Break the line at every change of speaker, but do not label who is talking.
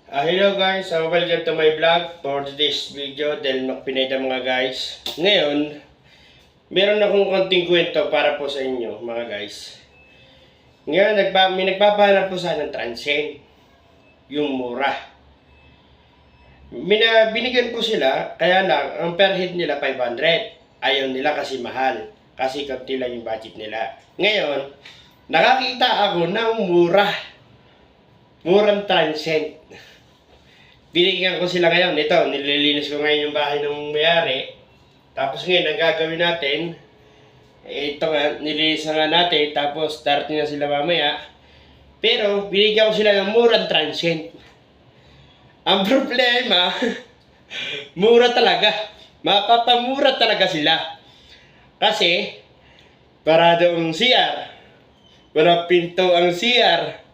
Hello guys, welcome to my vlog for today's video dahil Pineda mga guys. Ngayon, meron akong konting kwento para po sa inyo mga guys. Ngayon, may nagpapahanap po sa ng transient, yung mura. Binigyan po sila, kaya lang, ang per head nila 500. Ayaw nila kasi mahal, kasi kaunti lang yung budget nila. Ngayon, nakakita ako ng murang transient. Binigyan ko sila ngayon. Ito, nililinis ko ngayon yung bahay ng may-ari. Tapos ngayon, ang gagawin natin, ito nga, nililinis na nga natin. Tapos, darating na sila mamaya. Pero, binigyan ko sila ng murang transient. Ang problema, mura talaga. Mapapamura talaga sila. Kasi, parado ang CR. Wala pinto ang CR.